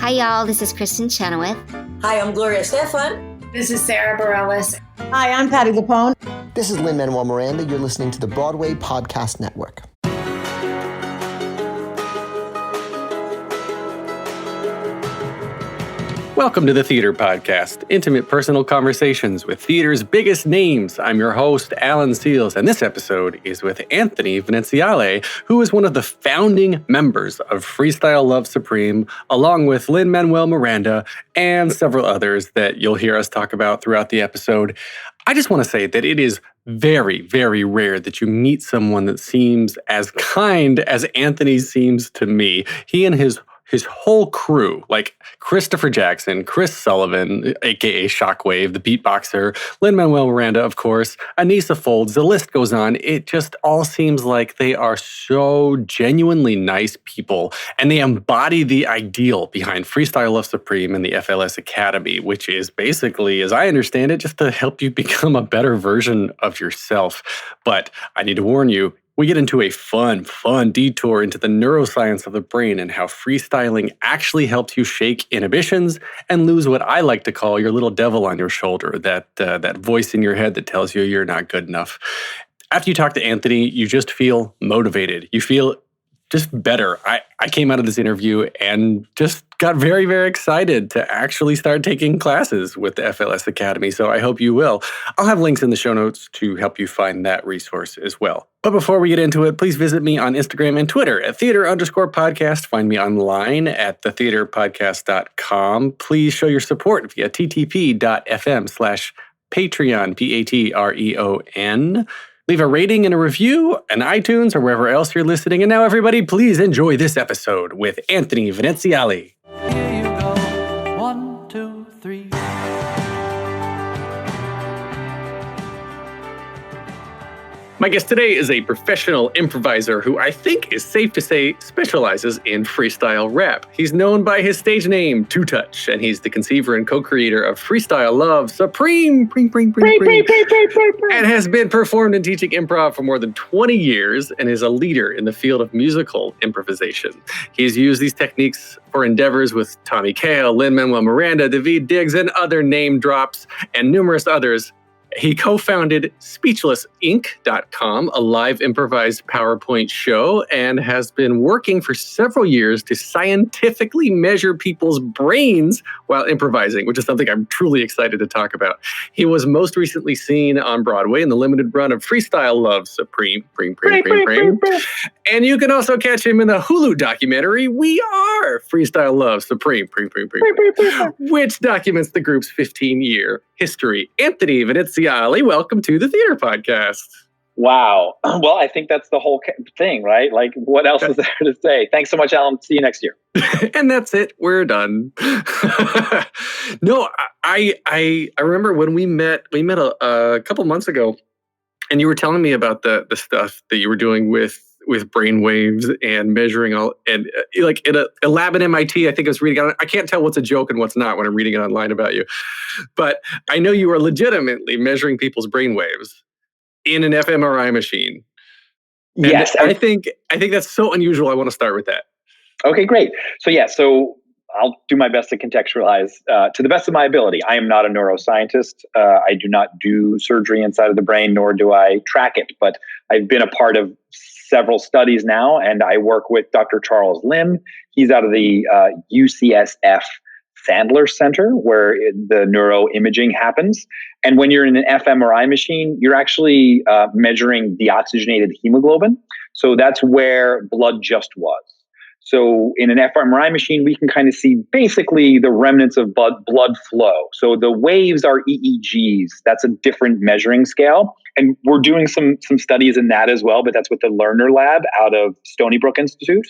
Hi, y'all. This is Kristen Chenoweth. Hi, I'm Gloria Stefan. This is Sarah Bareilles. Hi, I'm Patty Lapone. This is Lin Manuel Miranda. You're listening to the Broadway Podcast Network. Welcome to the Theater Podcast, intimate personal conversations with theater's biggest names. I'm your host, Alan Seals, and this episode is with Anthony Veneziale, who is one of the founding members of Freestyle Love Supreme, along with Lin Manuel Miranda and several others that you'll hear us talk about throughout the episode. I just want to say that it is very, very rare that you meet someone that seems as kind as Anthony seems to me. He and his whole crew, like Christopher Jackson, Chris Sullivan, aka Shockwave, the beatboxer, Lin Manuel Miranda, of course, Anissa Folds, the list goes on. It just all seems like they are so genuinely nice people, and they embody the ideal behind Freestyle Love Supreme and the FLS Academy, which is basically, as I understand it, just to help you become a better version of yourself. But I need to warn you, we get into a fun detour into the neuroscience of the brain and how freestyling actually helps you shake inhibitions and lose what I like to call your little devil on your shoulder, that voice in your head that tells you you're not good enough. After you talk to Anthony, you just feel motivated. You feel just better. I came out of this interview and just got very, very excited to actually start taking classes with the FLS Academy, so I hope you will. I'll have links in the show notes to help you find that resource as well. But before we get into it, please visit me on Instagram and Twitter at theater_podcast. Find me online at thetheaterpodcast.com. Please show your support via ttp.fm/Patreon, Patreon. Leave a rating and a review on iTunes or wherever else you're listening. And now, everybody, please enjoy this episode with Anthony Veneziale. Here you go. 1, 2, 3. My guest today is a professional improviser who I think is safe to say specializes in freestyle rap. He's known by his stage name, Two Touch, and he's the conceiver and co-creator of Freestyle Love Supreme, and has been performed and teaching improv for more than 20 years and is a leader in the field of musical improvisation. He's used these techniques for endeavors with Tommy Kail, Lin Manuel Miranda, Daveed Diggs, and other name drops, and numerous others. He co-founded SpeechlessInc.com, a live improvised PowerPoint show, and has been working for several years to scientifically measure people's brains while improvising, which is something I'm truly excited to talk about. He was most recently seen on Broadway in the limited run of Freestyle Love Supreme. And you can also catch him in the Hulu documentary, We Are Freestyle Love Supreme, which documents the group's 15-year history. Anthony Veneziale, welcome to the Theater Podcast. Wow. Well, I think that's the whole thing, right? Like, what else is there to say? Thanks so much, Alan. See you next year. And that's it. We're done. No, I remember when we met a couple months ago, and you were telling me about the stuff that you were doing with brain waves and measuring all, and like in a lab at MIT, I think I was reading on, I can't tell what's a joke and what's not when I'm reading it online about you. But I know you are legitimately measuring people's brain waves in an fMRI machine. And yes. I think that's so unusual. I want to start with that. Okay, great. So I'll do my best to contextualize to the best of my ability. I am not a neuroscientist. I do not do surgery inside of the brain, nor do I track it. But I've been a part of several studies now, and I work with Dr. Charles Lim. He's out of the UCSF Sandler Center, where the neuroimaging happens. And when you're in an fMRI machine, you're actually measuring deoxygenated hemoglobin. So that's where blood just was. So in an fMRI machine, we can kind of see basically the remnants of blood flow. So the waves are EEGs. That's a different measuring scale. And we're doing some studies in that as well, but that's with the Lerner Lab out of Stony Brook Institute.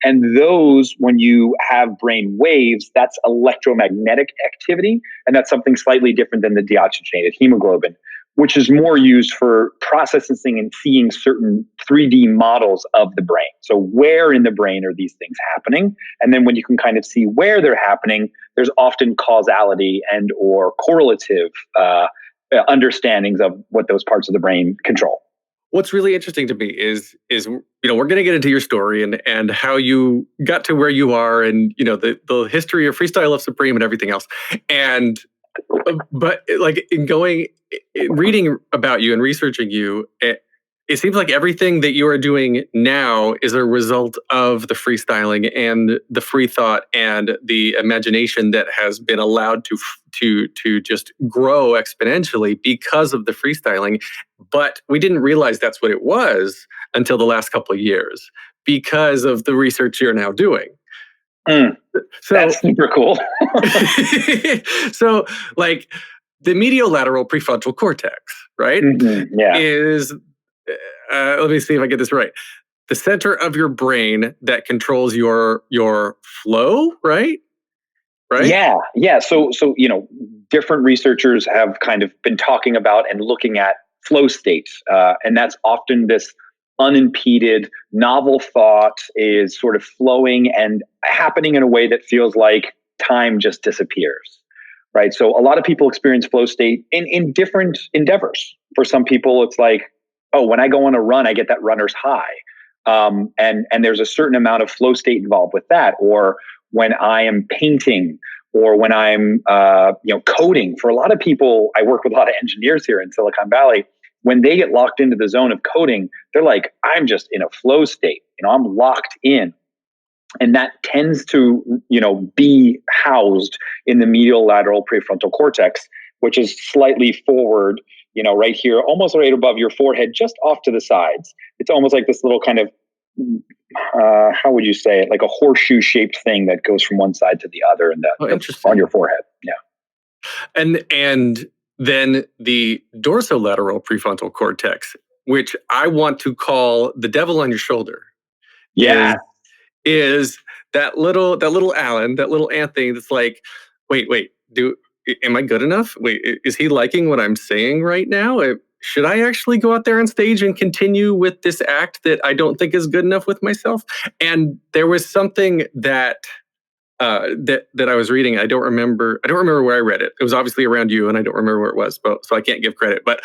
And those, when you have brain waves, that's electromagnetic activity. And that's something slightly different than the deoxygenated hemoglobin, which is more used for processing and seeing certain 3D models of the brain. So where in the brain are these things happening? And then when you can kind of see where they're happening, there's often causality and or correlative understandings of what those parts of the brain control. what's really interesting to me is we're going to get into your story and how you got to where you are, and the history of Freestyle Love Supreme and everything else. And but like reading about you and researching you, it seems like everything that you are doing now is a result of the freestyling and the free thought and the imagination that has been allowed to just grow exponentially because of the freestyling. But we didn't realize that's what it was until the last couple of years because of the research you're now doing. So, that's super cool. So, like, the mediolateral prefrontal cortex, right? Mm-hmm, yeah. Is let me see if I get this right. The center of your brain that controls your flow, right? Right? Yeah. So different researchers have kind of been talking about and looking at flow states, and that's often this unimpeded, novel thought is sort of flowing and happening in a way that feels like time just disappears, right? So a lot of people experience flow state in different endeavors. For some people, it's like, oh, when I go on a run, I get that runner's high. And there's a certain amount of flow state involved with that. Or when I am painting, or when I'm coding. For a lot of people, I work with a lot of engineers here in Silicon Valley. When they get locked into the zone of coding, they're like, I'm just in a flow state. I'm locked in. And that tends to, be housed in the medial lateral prefrontal cortex, which is slightly forward, right here, almost right above your forehead, just off to the sides. It's almost like this little kind of, how would you say it? Like a horseshoe shaped thing that goes from one side to the other and on your forehead. Yeah. And then the dorsolateral prefrontal cortex, which I want to call the devil on your shoulder. Yeah. Is that little Alan, that little Anthony that's like, wait, am I good enough? Wait, is he liking what I'm saying right now? Should I actually go out there on stage and continue with this act that I don't think is good enough with myself? And there was something that I was reading. I don't remember where I read it. It was obviously around you, and I don't remember where it was, so I can't give credit. But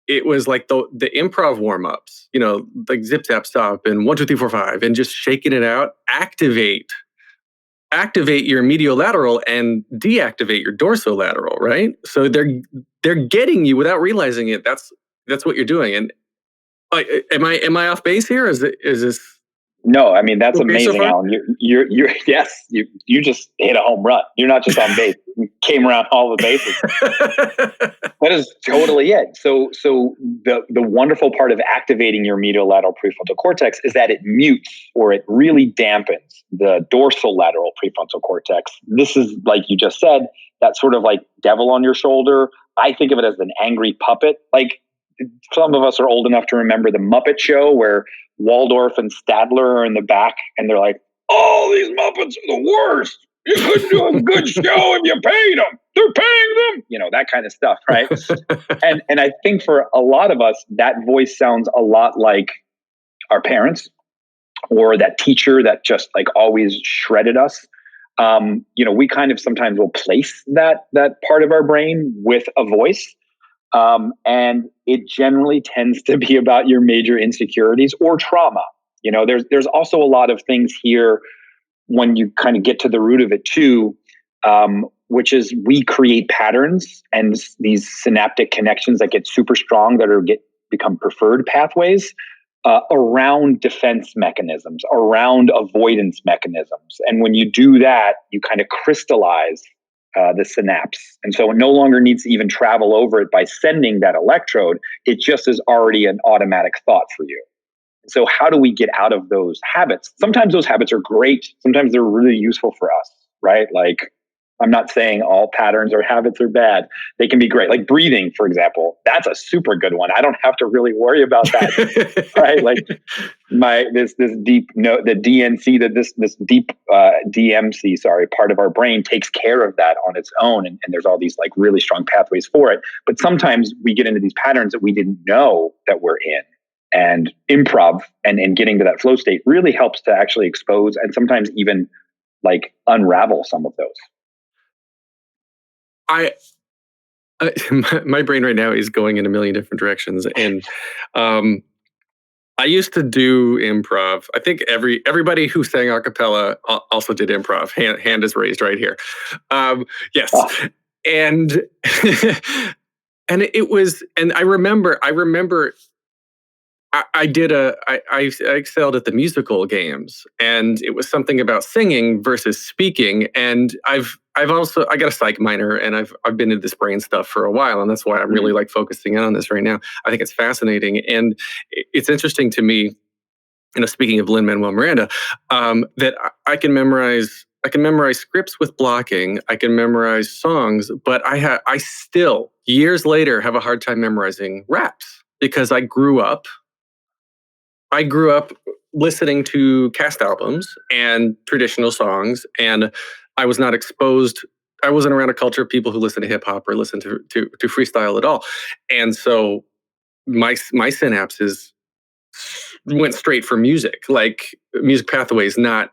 it was like the improv warm-ups, like zip, zap, stop, and 1, 2, 3, 4, 5, and just shaking it out. Activate your mediolateral and deactivate your dorsolateral, right? So they're getting you without realizing it. That's what you're doing. And am I off base here? Is this? No, I mean, that's okay, amazing, so Alan. You're yes, you just hit a home run. You're not just on base. You came around all the bases. That is totally it. So the wonderful part of activating your mediolateral prefrontal cortex is that it mutes, or it really dampens, the dorsolateral prefrontal cortex. This is, like you just said, that sort of like devil on your shoulder. I think of it as an angry puppet. Like, some of us are old enough to remember the Muppet Show, where Waldorf and Statler are in the back, and they're like, "Oh, these Muppets are the worst. You couldn't do a good show if you paid them. They're paying them." That kind of stuff, right? and I think for a lot of us, that voice sounds a lot like our parents, or that teacher that just like always shredded us. We kind of sometimes will place that part of our brain with a voice. And it generally tends to be about your major insecurities or trauma. There's also a lot of things here when you kind of get to the root of it too, which is we create patterns and these synaptic connections that get super strong that become preferred pathways around defense mechanisms, around avoidance mechanisms. And when you do that, you kind of crystallize the synapse. And so it no longer needs to even travel over it by sending that electrode. It just is already an automatic thought for you. So how do we get out of those habits? Sometimes those habits are great. Sometimes they're really useful for us, right? Like, I'm not saying all patterns or habits are bad. They can be great. Like breathing, for example, that's a super good one. I don't have to really worry about that, right? Like this deep the DNC, this deep DMC, part of our brain takes care of that on its own, and there's all these like really strong pathways for it. But sometimes we get into these patterns that we didn't know that we're in. And improv and getting to that flow state really helps to actually expose and sometimes even like unravel some of those. My brain right now is going in a million different directions, and I used to do improv. I think everybody who sang a cappella also did improv. Hand is raised right here. Yes, and and it was, and I remember. I excelled at the musical games, and it was something about singing versus speaking. And I got a psych minor, and I've been into this brain stuff for a while, and that's why I'm really like focusing in on this right now. I think it's fascinating, and it's interesting to me. Speaking of Lin Manuel Miranda, that I can memorize scripts with blocking. I can memorize songs, but I still years later have a hard time memorizing raps because I grew up listening to cast albums and traditional songs, and I was not exposed. I wasn't around a culture of people who listen to hip hop or listen to freestyle at all, and so my synapses went straight for music, like music pathways, not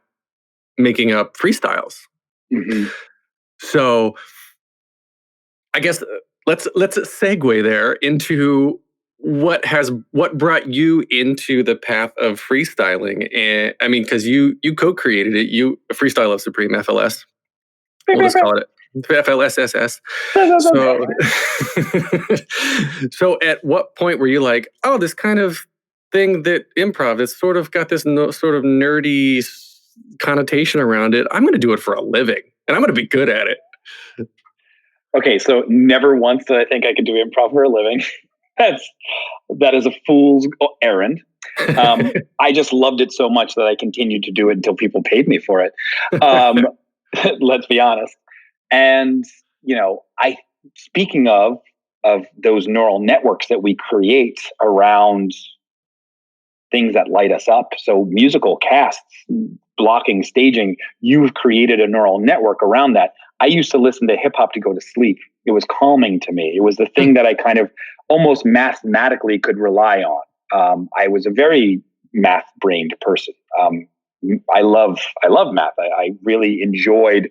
making up freestyles. Mm-hmm. So, I guess let's segue there into what brought you into the path of freestyling. And I mean, because you co-created it, Freestyle Love Supreme, FLS. We'll just call it FLSSS. So at what point were you like, oh, this kind of thing that improv, it's sort of got this sort of nerdy connotation around it. I'm going to do it for a living, and I'm going to be good at it. Okay, so never once did I think I could do improv for a living. That is a fool's errand. I just loved it so much that I continued to do it until people paid me for it. Let's be honest. And speaking of those neural networks that we create around things that light us up. So musical casts, blocking, staging, you've created a neural network around that. I used to listen to hip hop to go to sleep. It was calming to me. It was the thing that I kind of almost mathematically could rely on. I was a very math-brained person. I love math. I really enjoyed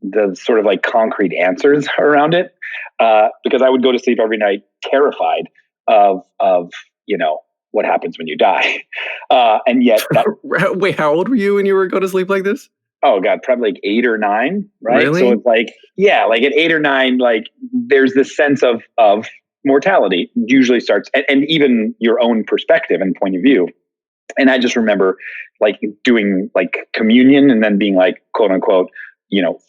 the sort of like concrete answers around it, because I would go to sleep every night terrified of what happens when you die. And yet, wait, how old were you when you were going to sleep like this? Oh God, probably like 8 or 9, right? Really? So it's like, yeah, like at 8 or 9, like there's this sense of mortality usually starts, and even your own perspective and point of view. And I just remember like doing like communion and then being like, quote unquote,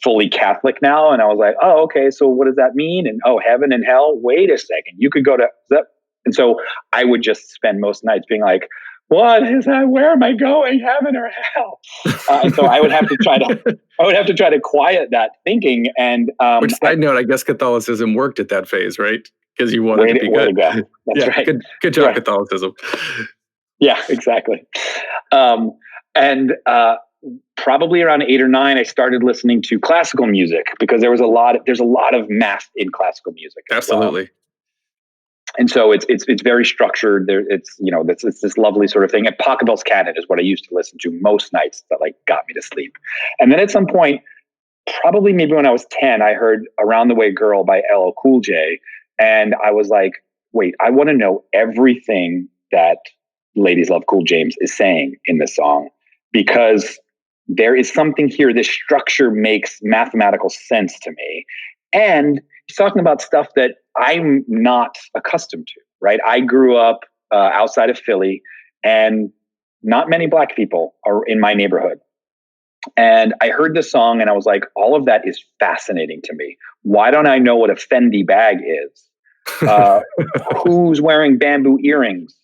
fully Catholic now. And I was like, oh, okay, so what does that mean? And heaven and hell, wait a second, you could go to that. And so I would just spend most nights being like, what is that? Where am I going? Heaven or hell? And so I would have to try to quiet that thinking. And which side note, I guess Catholicism worked at that phase, right? Because you wanted to be good. That's right. Good job, right. Catholicism. Yeah, exactly. And probably around 8 or 9, I started listening to classical music because there's a lot of math in classical music. Absolutely. Well. And so it's very structured. It's this lovely sort of thing. And Pachelbel's Canon is what I used to listen to most nights that like got me to sleep. And then at some point, probably maybe when I was 10, I heard "Around the Way Girl" by LL Cool J, and I was like, wait, I want to know everything that Ladies Love Cool James is saying in this song, because there is something here. This structure makes mathematical sense to me, and he's talking about stuff that I'm not accustomed to, right? I grew up outside of Philly, and not many Black people are in my neighborhood. And I heard this song and I was like, all of that is fascinating to me. Why don't I know what a Fendi bag is? Who's wearing bamboo earrings?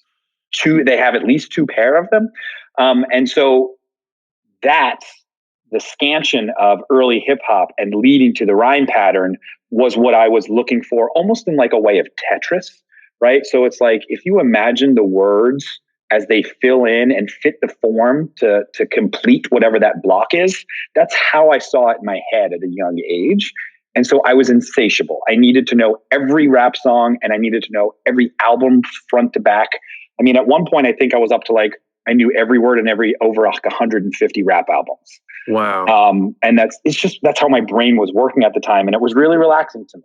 They have at least 2 pair of them. And so the scansion of early hip hop and leading to the rhyme pattern was what I was looking for, almost in like a way of Tetris, right? So it's like, if you imagine the words as they fill in and fit the form to complete whatever that block is, that's how I saw it in my head at a young age. And so I was insatiable. I needed to know every rap song, and I needed to know every album front to back. I mean, at one point, I think I was up to like, I knew every word in over 150 rap albums. Wow. And that's how my brain was working at the time. And it was really relaxing to me.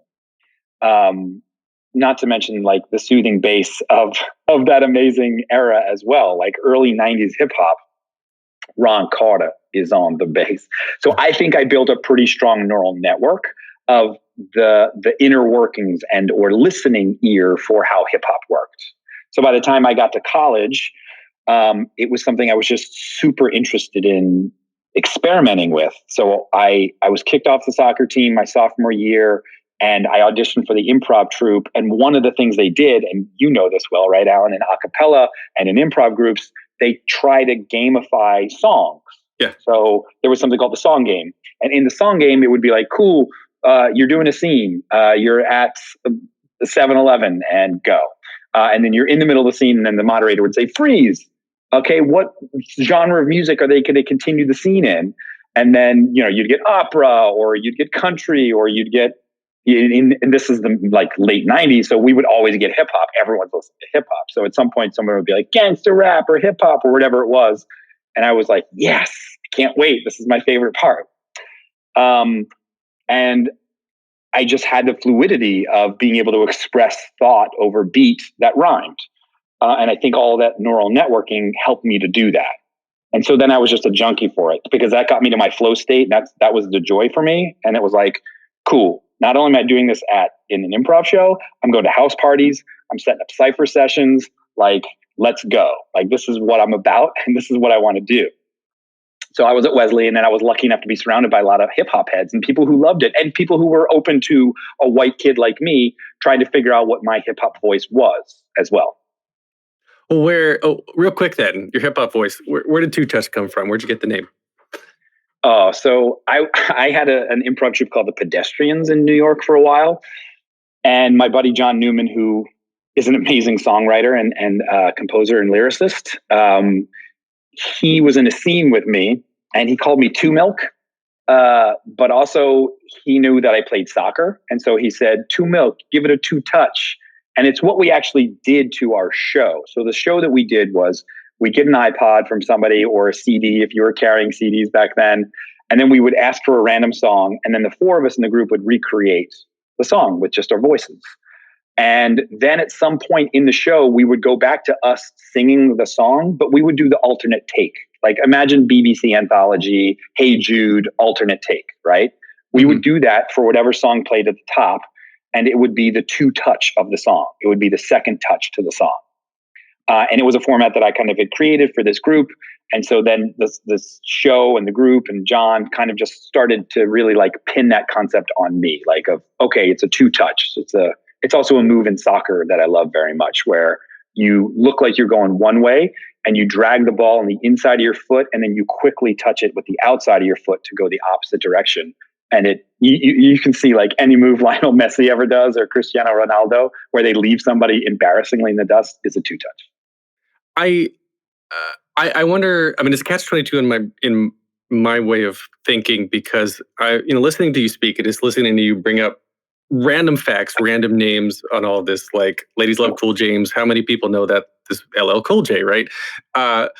Not to mention like the soothing bass of that amazing era as well, like early 90s hip hop. Ron Carter is on the bass. So I think I built a pretty strong neural network of the inner workings and or listening ear for how hip hop worked. So by the time I got to college, it was something I was just super interested in experimenting with. So I was kicked off the soccer team my sophomore year, and I auditioned for the improv troupe. And one of the things they did, and you know this well, right, Alan, in a cappella and in improv groups, they try to gamify songs. Yeah. So there was something called the song game. And in the song game, it would be like, cool, you're doing a scene. You're at the 7-Eleven and go. And then you're in the middle of the scene, and then the moderator would say, freeze. Okay, what genre of music are they going to continue the scene in? And then, you'd get opera, or you'd get country, or you'd get, and this is the like late 90s, so we would always get hip hop. Everyone's listening to hip hop. So at some point, someone would be like, gangster rap or hip hop or whatever it was. And I was like, yes, I can't wait. This is my favorite part. And I just had the fluidity of being able to express thought over beat that rhymed. And I think all that neural networking helped me to do that. And so then I was just a junkie for it, because that got me to my flow state. That was the joy for me. And it was like, cool. Not only am I doing this in an improv show, I'm going to house parties. I'm setting up cypher sessions. Like, let's go. Like, this is what I'm about, and this is what I want to do. So I was at Wesley, and then I was lucky enough to be surrounded by a lot of hip hop heads and people who loved it, and people who were open to a white kid like me trying to figure out what my hip hop voice was as well. Well, real quick then, your hip hop voice, where did Two Touch come from? Where'd you get the name? So I had an improv troupe called the Pedestrians in New York for a while. And my buddy John Newman, who is an amazing songwriter and composer and lyricist, he was in a scene with me, and he called me Two Milk. But also he knew that I played soccer. And so he said, Two Milk, give it a two touch. And it's what we actually did to our show. So the show that we did was, we'd get an iPod from somebody or a CD if you were carrying CDs back then. And then we would ask for a random song. And then the four of us in the group would recreate the song with just our voices. And then at some point in the show, we would go back to us singing the song, but we would do the alternate take. Like, imagine BBC Anthology, Hey Jude, alternate take, right? We would do that for whatever song played at the top. And it would be the two touch of the song. It would be the second touch to the song. And it was a format that I kind of had created for this group. And so then this show and the group and John kind of just started to really like pin that concept on me. Like, okay, it's a two touch. It's also a move in soccer that I love very much, where you look like you're going one way and you drag the ball on the inside of your foot, and then you quickly touch it with the outside of your foot to go the opposite direction. And you can see like any move Lionel Messi ever does, or Cristiano Ronaldo, where they leave somebody embarrassingly in the dust, is a two touch. I wonder. I mean, it's catch-22 in my way of thinking, because listening to you speak, it is listening to you bring up random facts, random names on all this. Like, ladies love Cool James. How many people know that this LL Cool J, right? I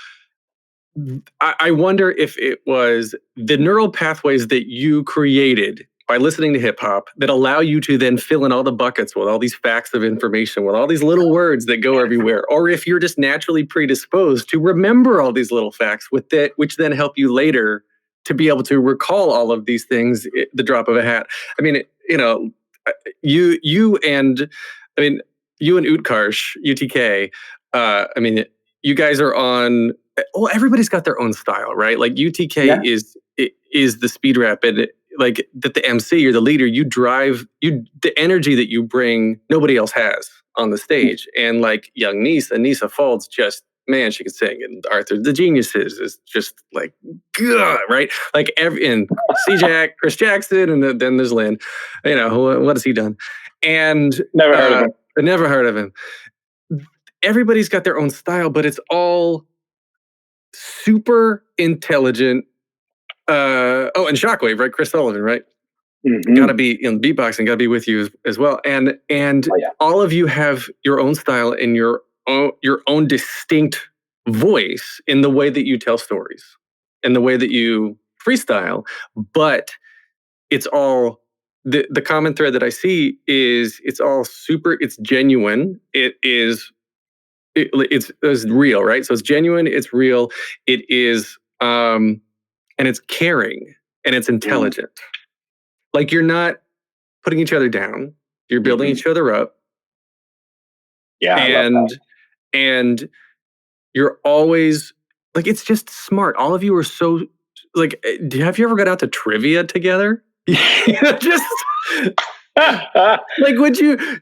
wonder if it was the neural pathways that you created by listening to hip hop that allow you to then fill in all the buckets with all these facts of information, with all these little words that go everywhere, or if you're just naturally predisposed to remember all these little facts with that, which then help you later to be able to recall all of these things at the drop of a hat. I mean, you and Utkarsh, UTK. You guys are on. Well, everybody's got their own style, right? Like UTK is the speed rap, and like that the MC, you're the leader. You drive the energy that you bring. Nobody else has on the stage. And like young Anissa Faulds, just man, she can sing. And Arthur the Geniuses is just like, right? Like and C-Jack, Chris Jackson, and then there's Lin. What has he done? And never heard of him. Never heard of him. Everybody's got their own style, but it's all super intelligent. And Shockwave, right? Chris Sullivan, right? Mm-hmm. Got to be in beatboxing. Got to be with you as well. And all of you have your own style and your own distinct voice in the way that you tell stories, in the way that you freestyle. But it's all the common thread that I see is it's all it's genuine. It's real, right? So it's genuine, it's real, it is, and it's caring and it's intelligent. Like you're not putting each other down, you're building each other up. Yeah. And you're always like, it's just smart. All of you are so like, have you ever got out to trivia together? Just like, have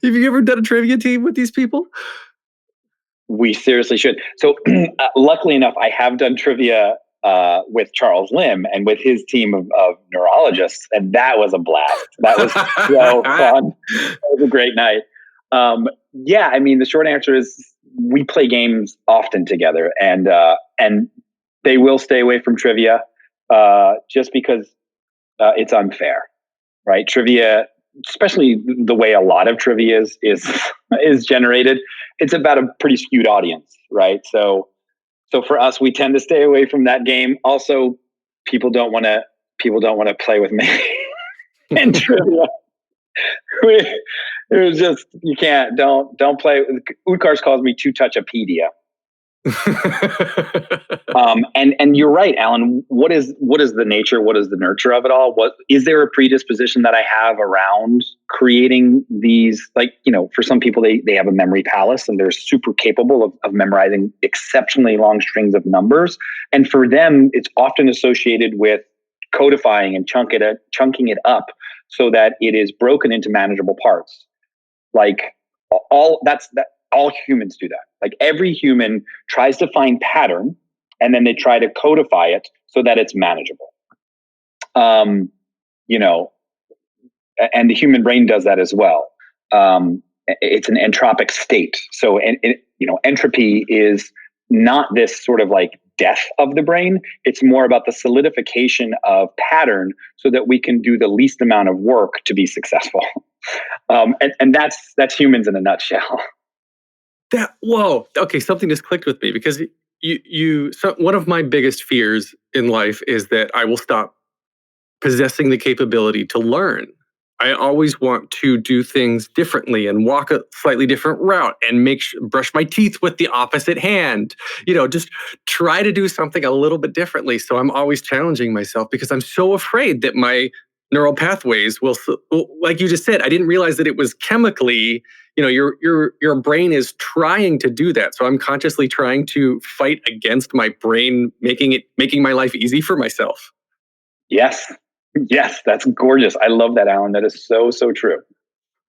you ever done a trivia team with these people? We seriously should. So luckily enough, I have done trivia with Charles Lim and with his team of neurologists. And that was a blast. That was so fun. It was a great night. Yeah, I mean, the short answer is we play games often together, and they will stay away from trivia just because it's unfair, right? Trivia, especially the way a lot of trivia is generated, it's about a pretty skewed audience, right? So for us, we tend to stay away from that game. Also, people don't want to play with me in trivia. It was just, you can't, don't play. Utkars calls me two-touchopedia. And you're right, Alan. What is the nature? What is the nurture of it all? What is there a predisposition that I have around creating these? Like, for some people, they have a memory palace and they're super capable of memorizing exceptionally long strings of numbers. And for them, it's often associated with codifying and chunking it up so that it is broken into manageable parts. Like all humans do that. Like every human tries to find pattern and then they try to codify it so that it's manageable. And the human brain does that as well. It's an entropic state. So, entropy is not this sort of like death of the brain. It's more about the solidification of pattern so that we can do the least amount of work to be successful. And that's humans in a nutshell. Whoa. Okay. Something just clicked with me because one of my biggest fears in life is that I will stop possessing the capability to learn. I always want to do things differently and walk a slightly different route and brush my teeth with the opposite hand. Just try to do something a little bit differently. So I'm always challenging myself because I'm so afraid that my neural pathways will, like you just said, I didn't realize that it was chemically, your brain is trying to do that. So I'm consciously trying to fight against my brain, making my life easy for myself. Yes, that's gorgeous. I love that, Alan. That is so, so true.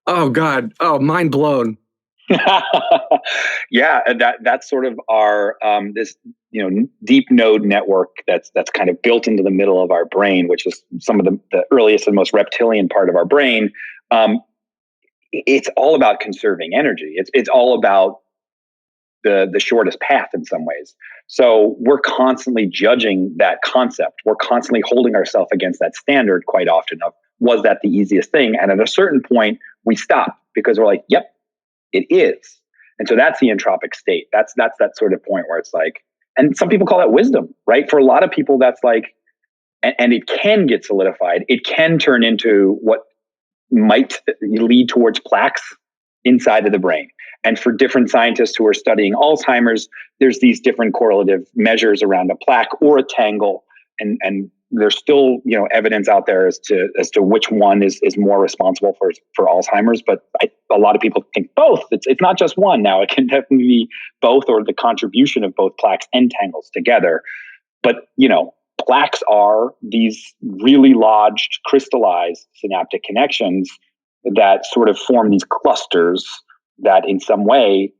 Oh, God. Oh, mind blown. Yeah, that's sort of our this deep node network that's kind of built into the middle of our brain, which is some of the earliest and most reptilian part of our brain. It's all about conserving energy. It's all about the shortest path in some ways. So we're constantly judging that concept. We're constantly holding ourselves against that standard quite often of, was that the easiest thing? And at a certain point, we stop because we're like, yep, it is. And so that's the entropic state. That's that sort of point where it's like, and some people call that wisdom, right? For a lot of people, that's like, and it can get solidified. It can turn into what might lead towards plaques inside of the brain. And for different scientists who are studying Alzheimer's, there's these different correlative measures around a plaque or a tangle. And there's still, evidence out there as to which one is more responsible for Alzheimer's. But a lot of people think both. It's not just one now. It can definitely be both or the contribution of both plaques and tangles together. But, plaques are these really lodged, crystallized synaptic connections that sort of form these clusters that in some way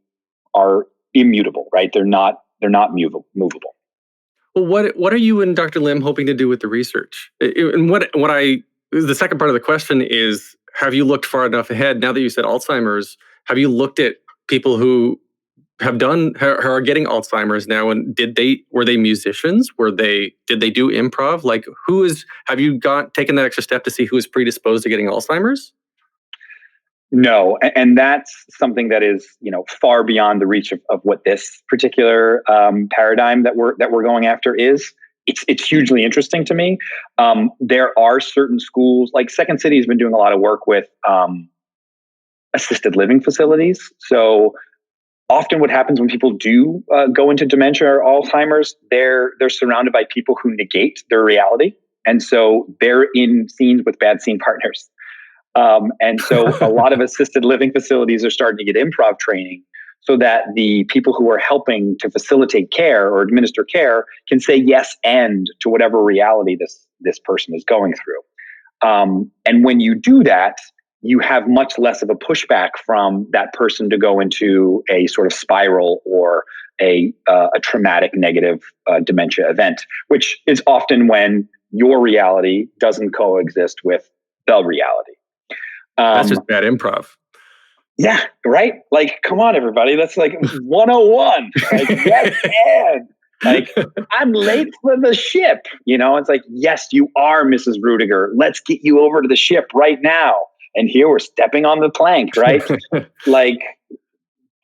are immutable, right? They're not movable. Well, what are you and Dr. Lim hoping to do with the research? And the second part of the question is, have you looked far enough ahead? Now that you said Alzheimer's, have you looked at people who are getting Alzheimer's now? And were they musicians? Did they do improv? Like have you taken that extra step to see who is predisposed to getting Alzheimer's? No, and that's something that is, far beyond the reach of what this particular paradigm that we're going after is. it's hugely interesting to me. There are certain schools, like Second City has been doing a lot of work with assisted living facilities. So often what happens when people do go into dementia or Alzheimer's, they're surrounded by people who negate their reality. And so they're in scenes with bad scene partners. And so a lot of assisted living facilities are starting to get improv training so that the people who are helping to facilitate care or administer care can say yes and to whatever reality this person is going through. And when you do that, you have much less of a pushback from that person to go into a sort of spiral or a traumatic negative dementia event, which is often when your reality doesn't coexist with the reality. That's just bad improv. Yeah, right? Like, come on, everybody. That's like 101. Like, yes, and like, I'm late for the ship. It's like, yes, you are Mrs. Rudiger. Let's get you over to the ship right now. And here we're stepping on the plank, right? Like,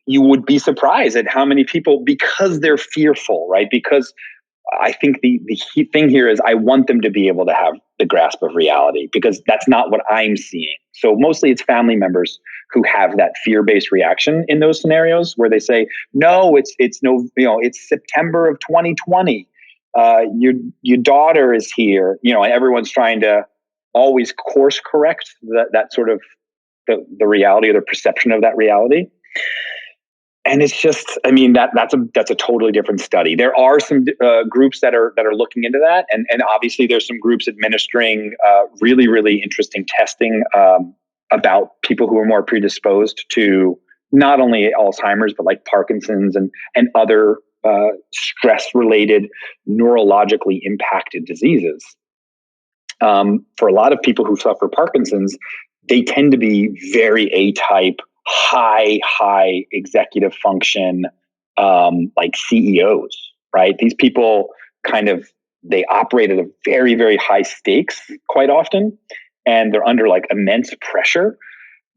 you would be surprised at how many people, because they're fearful, right? Because I think the key thing here is I want them to be able to have the grasp of reality, because that's not what I'm seeing. So mostly it's family members who have that fear-based reaction in those scenarios where they say, no, it's September of 2020. Your daughter is here, and everyone's trying to always course correct that sort of the reality or the perception of that reality. And it's just, that's a totally different study. There are some groups that are looking into that, and obviously there's some groups administering really, really interesting testing about people who are more predisposed to not only Alzheimer's but like Parkinson's and other stress-related neurologically impacted diseases. For a lot of people who suffer Parkinson's, they tend to be very A-type, high executive function, like CEOs, right? These people they operate at a very, very high stakes quite often, and they're under like immense pressure.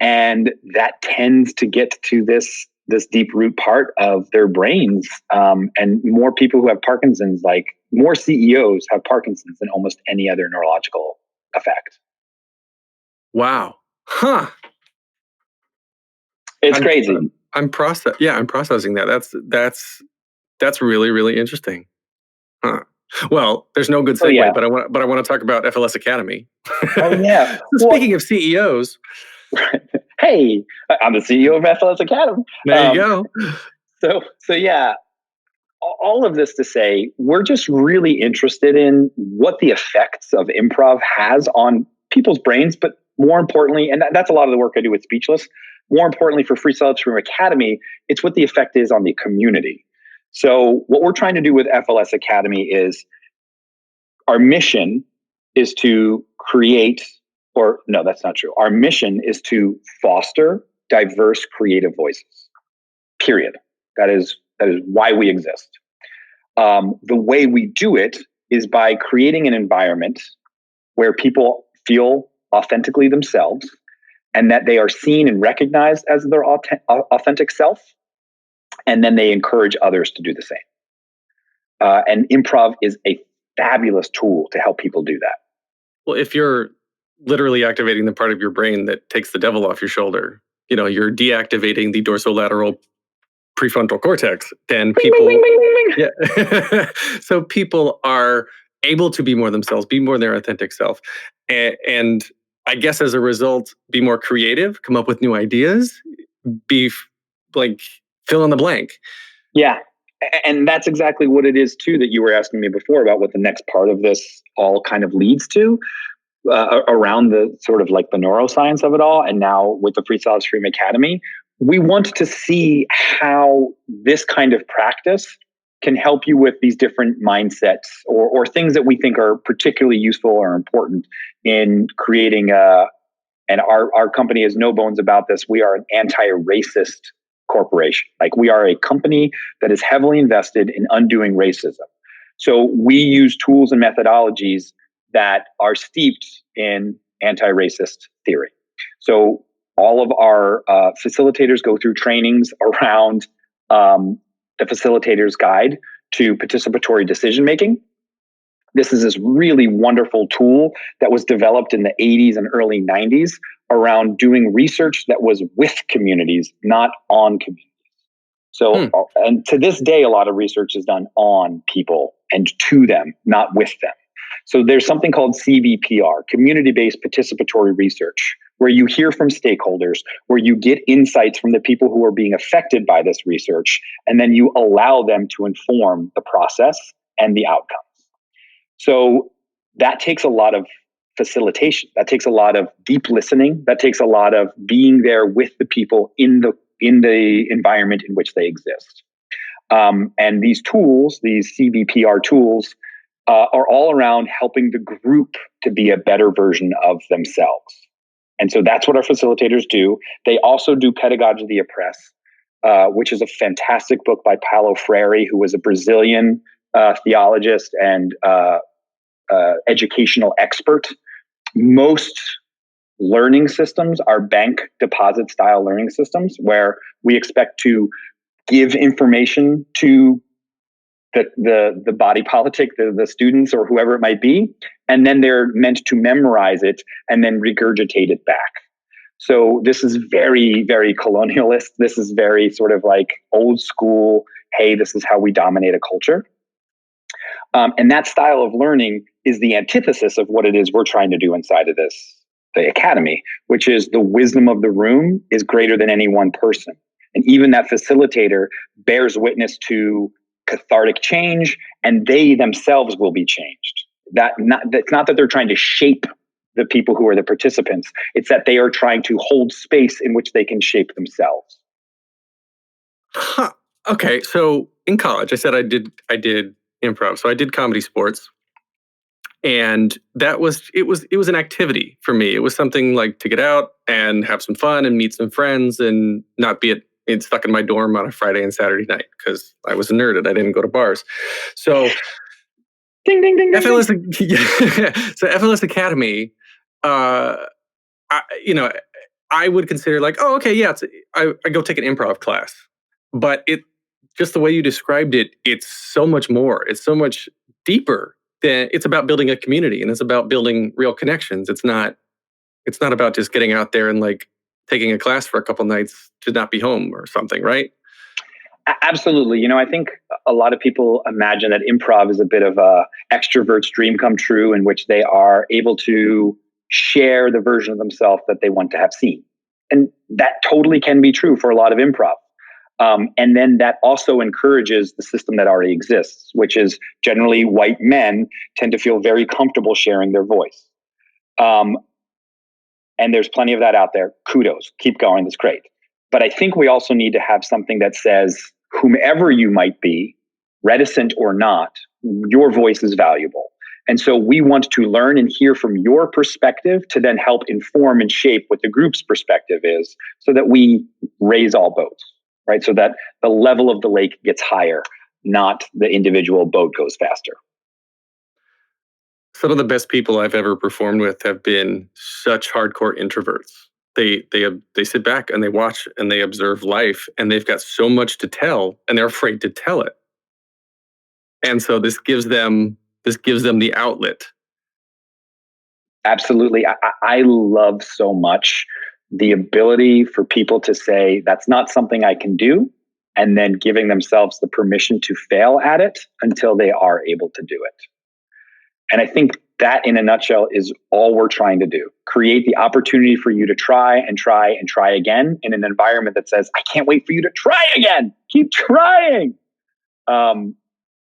And that tends to get to this deep root part of their brains. And more people who have Parkinson's, like more CEOs have Parkinson's than almost any other neurological effect. Wow. Huh. It's crazy. I'm processing that. That's really, really interesting. Huh. Well, there's no good segue, but I want to talk about FLS Academy. Oh yeah. Speaking of CEOs, hey, I'm the CEO of FLS Academy. There you go. So yeah, all of this to say, we're just really interested in what the effects of improv has on people's brains, but more importantly, and that's a lot of the work I do with Speechless. More importantly, for Freestyle Love Supreme Academy, it's what the effect is on the community. So what we're trying to do with FLS Academy is our mission is to create, or no, that's not true. Our mission is to foster diverse creative voices, period. That is why we exist. The way we do it is by creating an environment where people feel authentically themselves and that they are seen and recognized as their authentic self. And then they encourage others to do the same. And improv is a fabulous tool to help people do that. Well, if you're literally activating the part of your brain that takes the devil off your shoulder, you're deactivating the dorsolateral prefrontal cortex, then people, bing, bing, bing, bing. Yeah. So people are able to be more themselves, be more their authentic self. And I guess as a result, be more creative, come up with new ideas, be like fill in the blank. Yeah. And that's exactly what it is too, that you were asking me before about what the next part of this all kind of leads to, around the sort of like the neuroscience of it all. And now with the Freestyle Love Supreme Academy, we want to see how this kind of practice can help you with these different mindsets or things that we think are particularly useful or important in creating and our company has no bones about this. We are an anti-racist corporation. Like, we are a company that is heavily invested in undoing racism. So we use tools and methodologies that are steeped in anti-racist theory. So all of our facilitators go through trainings around the facilitator's guide to participatory decision making. this is this really wonderful tool that was developed in the 80s and early 90s around doing research that was with communities, not on communities. So, and to this day, a lot of research is done on people and to them, not with them. So there's something called CBPR, community-based participatory research, where you hear from stakeholders, where you get insights from the people who are being affected by this research, and then you allow them to inform the process and the outcomes. So that takes a lot of facilitation. That takes a lot of deep listening. That takes a lot of being there with the people in the environment in which they exist. And these tools, these CBPR tools, are all around helping the group to be a better version of themselves. And so that's what our facilitators do. They also do Pedagogy of the Oppressed, which is a fantastic book by Paulo Freire, who was a Brazilian theologist and educational expert. Most learning systems are bank deposit style learning systems where we expect to give information to the body politic, the students or whoever it might be, and then they're meant to memorize it and then regurgitate it back. So this is very, very colonialist. This is very sort of like old school, hey, this is how we dominate a culture. And that style of learning is the antithesis of what it is we're trying to do inside of the academy, which is the wisdom of the room is greater than any one person. And even that facilitator bears witness to cathartic change, and they themselves will be changed. That's not that they're trying to shape the people who are the participants. It's that they are trying to hold space in which they can shape themselves. Huh. Okay, so in college, I said I did improv. So I did comedy sports. And it was an activity for me. It was something like to get out and have some fun and meet some friends and not be stuck in my dorm on a Friday and Saturday night because I was a nerd and I didn't go to bars. So Ding, ding, ding, ding. FLS, so FLS Academy, I would consider like, oh, okay, yeah, I go take an improv class. But just the way you described it, it's so much more. It's so much deeper. It's about building a community and it's about building real connections. It's not about just getting out there and like taking a class for a couple nights to not be home or something, right? Absolutely. I think a lot of people imagine that improv is a bit of a extrovert's dream come true in which they are able to share the version of themselves that they want to have seen. And that totally can be true for a lot of improv. And then that also encourages the system that already exists, which is generally white men tend to feel very comfortable sharing their voice. And there's plenty of that out there. Kudos. Keep going. That's great. But I think we also need to have something that says, whomever you might be, reticent or not, your voice is valuable. And so we want to learn and hear from your perspective to then help inform and shape what the group's perspective is so that we raise all boats. Right, so that the level of the lake gets higher, not the individual boat goes faster. Some of the best people I've ever performed with have been such hardcore introverts. They sit back and they watch and they observe life, and they've got so much to tell, and they're afraid to tell it. And so this gives them the outlet. Absolutely, I love so much the ability for people to say, that's not something I can do, and then giving themselves the permission to fail at it until they are able to do it. And I think that in a nutshell is all we're trying to do. Create the opportunity for you to try and try and try again in an environment that says, I can't wait for you to try again. Keep trying.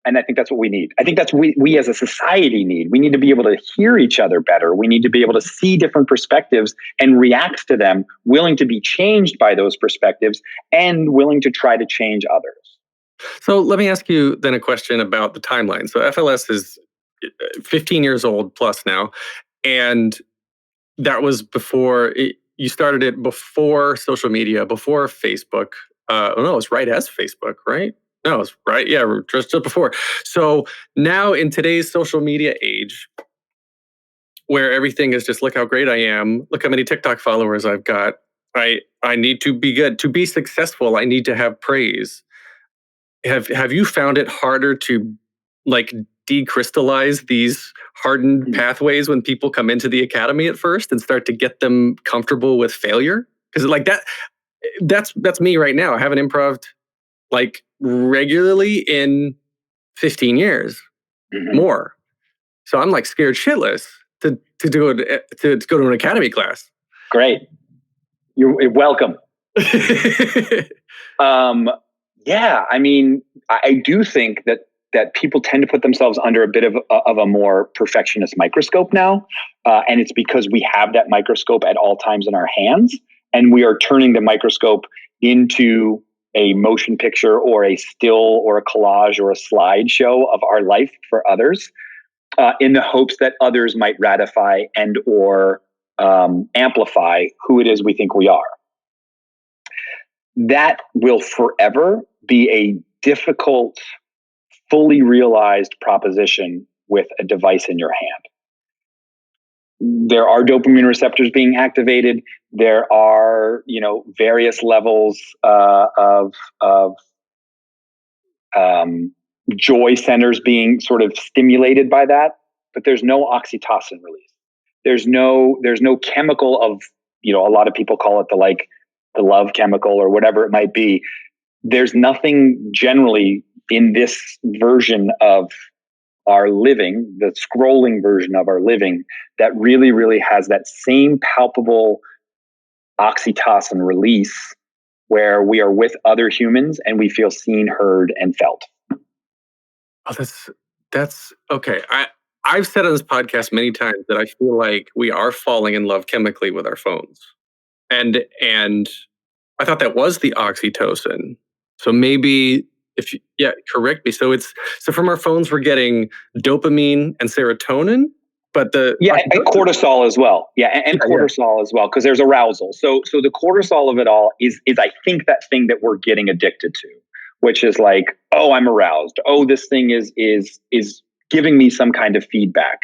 And I think that's what we need. I think that's what we as a society need. We need to be able to hear each other better. We need to be able to see different perspectives and react to them, willing to be changed by those perspectives and willing to try to change others. So let me ask you then a question about the timeline. So FLS is 15 years old plus now. And that was you started it before social media, before Facebook. It was right as Facebook, right? No, it's right. Yeah, just before. So now in today's social media age, where everything is just look how great I am, look how many TikTok followers I've got. I need to be good. To be successful, I need to have praise. Have you found it harder to like decrystallize these hardened pathways when people come into the academy at first and start to get them comfortable with failure? Because like that's me right now. I haven't improved like regularly in 15 years more. So I'm like scared shitless to go to an academy class. Great. You're welcome. Yeah, I mean, I do think that people tend to put themselves under a bit of a more perfectionist microscope now. And it's because we have that microscope at all times in our hands, and we are turning the microscope into a motion picture or a still or a collage or a slideshow of our life for others, in the hopes that others might ratify and or amplify who it is we think we are. That will forever be a difficult, fully realized proposition with a device in your hand. There are dopamine receptors being activated. There are, various levels of joy centers being sort of stimulated by that, but there's no oxytocin release. There's no chemical of, a lot of people call it the love chemical or whatever it might be. There's nothing generally in this version of our living, the scrolling version of our living, that really, really has that same palpable oxytocin release where we are with other humans and we feel seen, heard, and felt. Oh, that's okay. I've said on this podcast many times that I feel like we are falling in love chemically with our phones. And I thought that was the oxytocin. So maybe correct me. So from our phones we're getting dopamine and serotonin, but and cortisol as well. And cortisol as well, because there's arousal. So the cortisol of it all is I think that thing that we're getting addicted to, which is like, oh, I'm aroused. Oh, this thing is giving me some kind of feedback.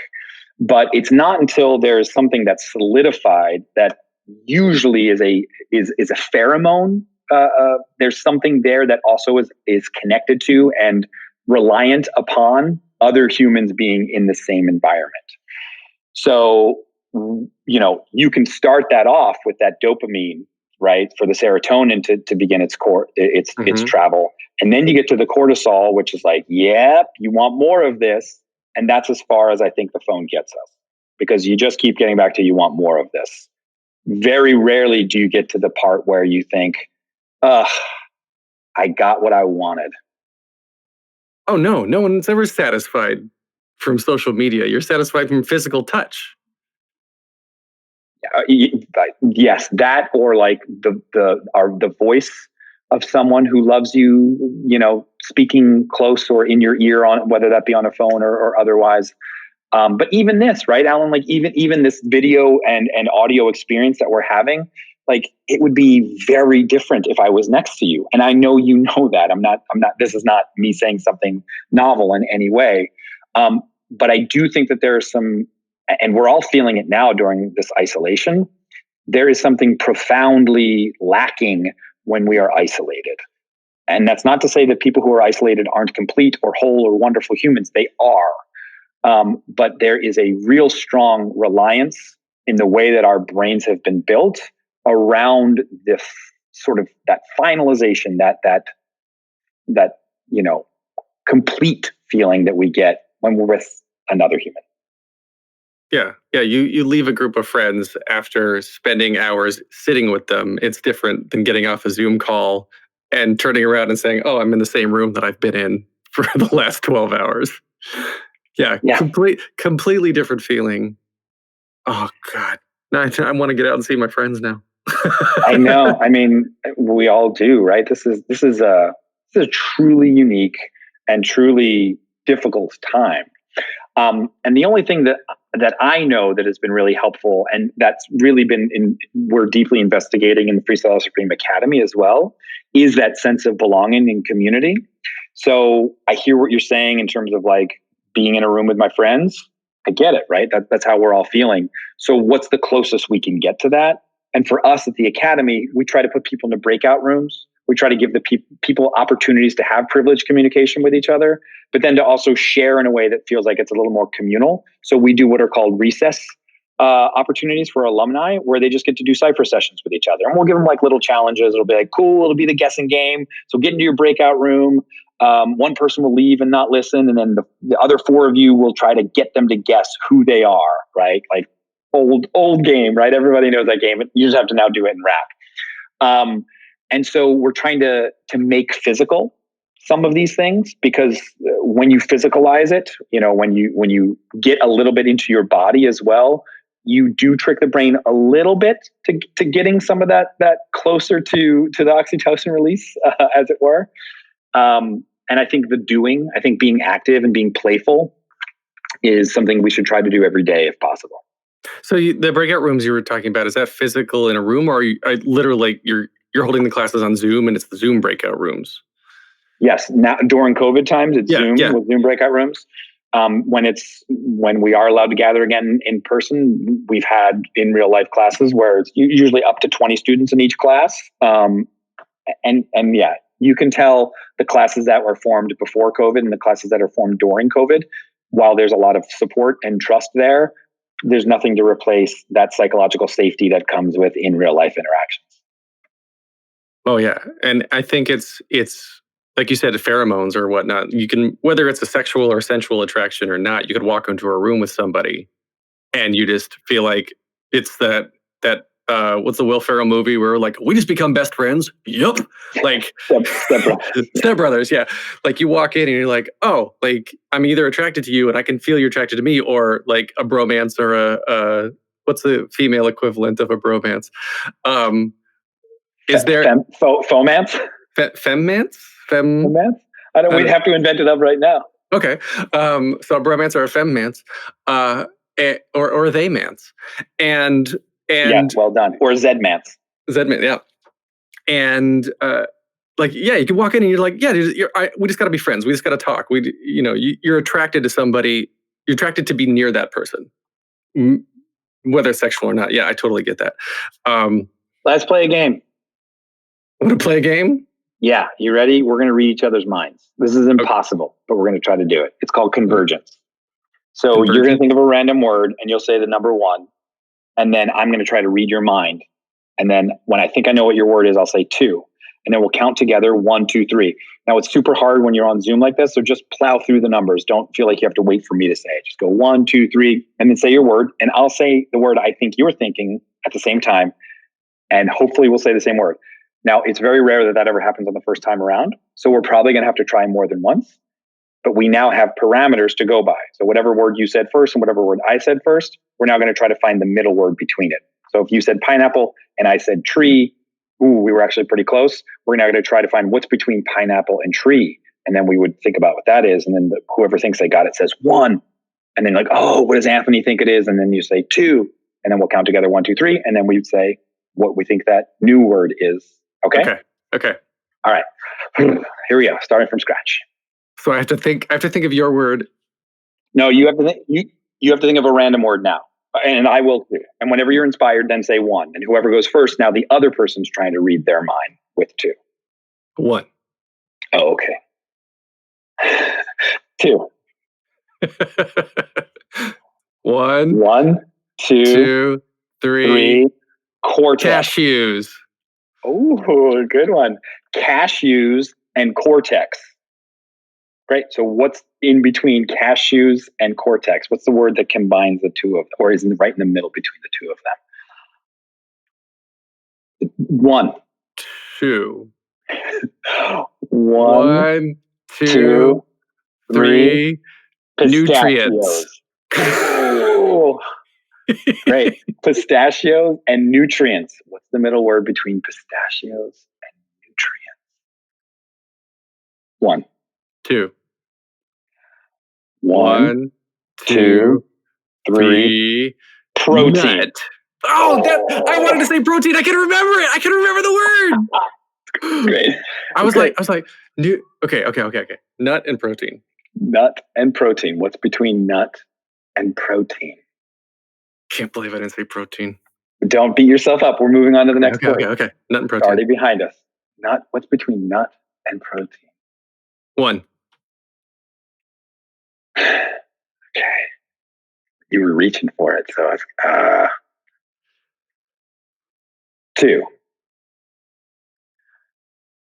But it's not until there's something that's solidified that usually is a pheromone. There's something there that also is connected to and reliant upon other humans being in the same environment. So, you can start that off with that dopamine, right, for the serotonin to begin its travel. And then you get to the cortisol, which is like, yep, you want more of this. And that's as far as I think the phone gets us, because you just keep getting back to, you want more of this. Very rarely do you get to the part where you think, I got what I wanted. Oh, no one's ever satisfied from social media. You're satisfied from physical touch. Yes, that, or like the voice of someone who loves you, speaking close or in your ear, on whether that be on a phone or otherwise. But even this, right, Alan, like even this video and audio experience that we're having, like it would be very different if I was next to you. And I know you know that. I'm not, this is not me saying something novel in any way. But I do think that there are some, and we're all feeling it now during this isolation, there is something profoundly lacking when we are isolated. And that's not to say that people who are isolated aren't complete or whole or wonderful humans. They are. But there is a real strong reliance in the way that our brains have been built around this sort of that finalization, that complete feeling that we get when we're with another human. Yeah. You leave a group of friends after spending hours sitting with them. It's different than getting off a Zoom call and turning around and saying, "Oh, I'm in the same room that I've been in for the last 12 hours." Yeah. Completely different feeling. Oh God, I want to get out and see my friends now. I know. I mean, we all do, right? This is a truly unique and truly difficult time. And the only thing that I know that has been really helpful, and that's really we're deeply investigating in the Freestyle Love Supreme Academy as well, is that sense of belonging and community. So I hear what you're saying in terms of like being in a room with my friends. I get it, right? That's how we're all feeling. So what's the closest we can get to that? And for us at the Academy, we try to put people into breakout rooms We try to give the people opportunities to have privileged communication with each other, but then to also share in a way that feels like it's a little more communal. So we do what are called recess opportunities for alumni, where they just get to do cipher sessions with each other. And we'll give them like little challenges. It'll be like, cool, it'll be the guessing game. So get into your breakout room. One person will leave and not listen. And then the other four of you will try to get them to guess who they are, right? Like old game, right? Everybody knows that game. You just have to now do it in rap. And so we're trying to make physical some of these things, because when you physicalize it, when you get a little bit into your body as well, you do trick the brain a little bit to getting some of that closer to the oxytocin release, as it were. And I think being active and being playful is something we should try to do every day if possible. So the breakout rooms you were talking about, is that physical in a room, or are literally you're holding the classes on Zoom and it's the Zoom breakout rooms? Yes. Now during COVID times, it's Zoom with Zoom breakout rooms. When we are allowed to gather again in person, we've had in real life classes where it's usually up to 20 students in each class. And yeah, you can tell the classes that were formed before COVID and the classes that are formed during COVID, while there's a lot of support and trust there's nothing to replace that psychological safety that comes with in real life interactions. Oh yeah. And I think it's like you said, pheromones or whatnot. You can, whether it's a sexual or sensual attraction or not, you could walk into a room with somebody and you just feel like it's that what's the Will Ferrell movie where like, we just become best friends? Yup. Like Step Brothers, yeah. Like you walk in and you're like, oh, like I'm either attracted to you and I can feel you're attracted to me, or like a bromance, or a what's the female equivalent of a bromance? Is there fomance? Femmance? Femmance? We'd have to invent it up right now. Okay. So a bromance or a femmance, or a they-mance. And yeah, well done. Or Zedmance. Zedmance, yeah. And you can walk in and you're like, yeah, we just got to be friends. We just got to talk. You're attracted to somebody. You're attracted to be near that person, whether it's sexual or not. Yeah, I totally get that. Let's play a game. Want to play a game? Yeah, you ready? We're going to read each other's minds. This is impossible, but we're going to try to do it. It's called convergence. So you're going to think of a random word and you'll say the number 1. And then I'm going to try to read your mind. And then when I think I know what your word is, I'll say 2. And then we'll count together 1, 2, 3. Now it's super hard when you're on Zoom like this. So just plow through the numbers. Don't feel like you have to wait for me to say it. Just go 1, 2, 3, and then say your word. And I'll say the word I think you're thinking at the same time. And hopefully we'll say the same word. Now, it's very rare that ever happens on the first time around. So we're probably going to have to try more than once. But we now have parameters to go by. So whatever word you said first and whatever word I said first, we're now going to try to find the middle word between it. So if you said pineapple and I said tree, we were actually pretty close. We're now going to try to find what's between pineapple and tree. And then we would think about what that is. And then whoever thinks they got it says 1. And then like, oh, what does Anthony think it is? And then you say 2. And then we'll count together 1, 2, 3. And then we'd say what we think that new word is. Okay. All right. Here we go. Starting from scratch. So I have to think of your word. No, you have to think. You have to think of a random word now, and I will too. And whenever you're inspired, then say 1. And whoever goes first, now the other person's trying to read their mind with 2. 1. Oh, okay. 2. 1, 2, 3. Cortex. Cashews. Oh, good one. Cashews and cortex. Great. So what's in between cashews and cortex? What's the word that combines the two of them, or is right in the middle between the two of them? 1. 2. 1, 2, 3. Nutrients. Oh, great. Pistachios and nutrients. What's the middle word between pistachios and nutrients? 1. 2. 1, 2, 3. Protein. Nut. Oh, I wanted to say protein. I can remember it. I can remember the word. Great. I was like, okay. Nut and protein. Nut and protein. What's between nut and protein? Can't believe I didn't say protein. Don't beat yourself up. We're moving on to the next word. Okay. Nut and protein. Already behind us. Nut. What's between nut and protein? 1. Okay. You were reaching for it, so I 2.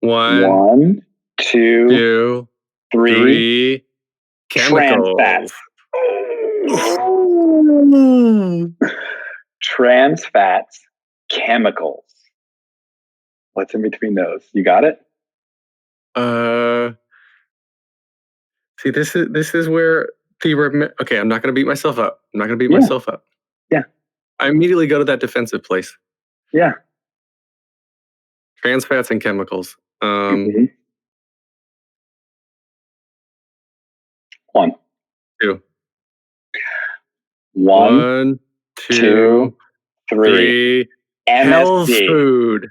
1, 2, 2, 3. 3. Chemicals. Trans fats. Trans fats, chemicals. What's in between those? You got it? See, this is where okay, I'm not going to beat myself up. Yeah. I immediately go to that defensive place. Yeah. Trans fats and chemicals. 1, 2. 1, 2, 3. Health MSG. food.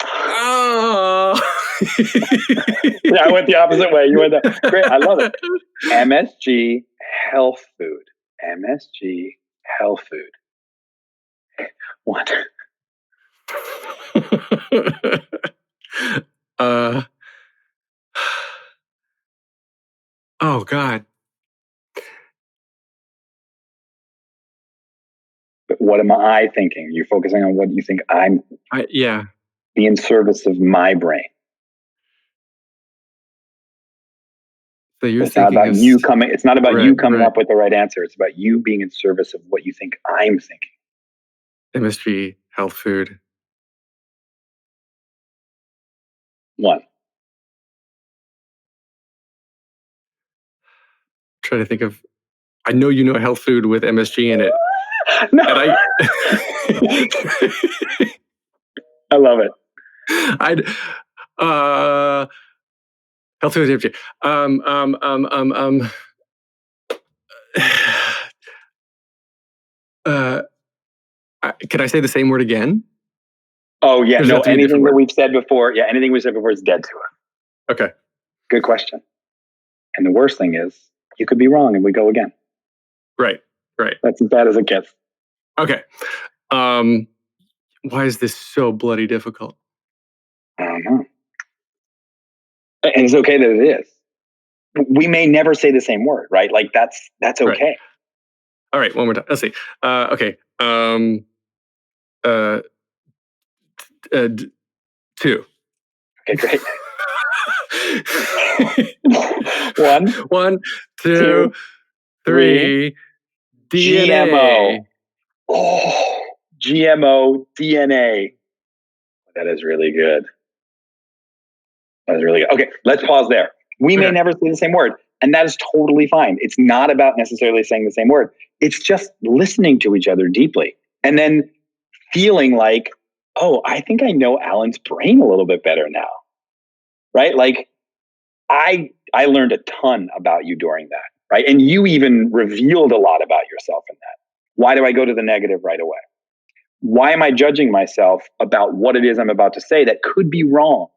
Oh. Yeah, I went the opposite way. You went that. Great. I love it. MSG, health food. MSG, health food. 1. Oh God. What am I thinking? You're focusing on what you think yeah. the in service of my brain. So you're It's not thinking about you coming. It's not about you coming right. up with the right answer. It's about you being in service of what you think I'm thinking. MSG, health food. 1. Try to think of. I know you know health food with MSG in it. No. And I love it. Health food with MSG. Can I say the same word again? Oh yeah, no. Anything that word? we've said before, anything we've said before is dead to us. Okay. Good question. And the worst thing is, you could be wrong, and we go again. Right. That's as bad as it gets. Okay. Why is this so bloody difficult? I don't know. And it's okay that it is. We may never say the same word, right? Like that's okay. Right. All right, one more time. Let's see. Okay. 2. Okay, great. 1, 2, 3. DNA. GMO. Oh, GMO DNA. That is really good. Okay, let's pause there. We may never say the same word, and that is totally fine. It's not about necessarily saying the same word. It's just listening to each other deeply and then feeling like, oh, I think I know Alan's brain a little bit better now. Right? Like I learned a ton about you during that, right? And you even revealed a lot about yourself in that. Why do I go to the negative right away? Why am I judging myself about what it is I'm about to say that could be wrong?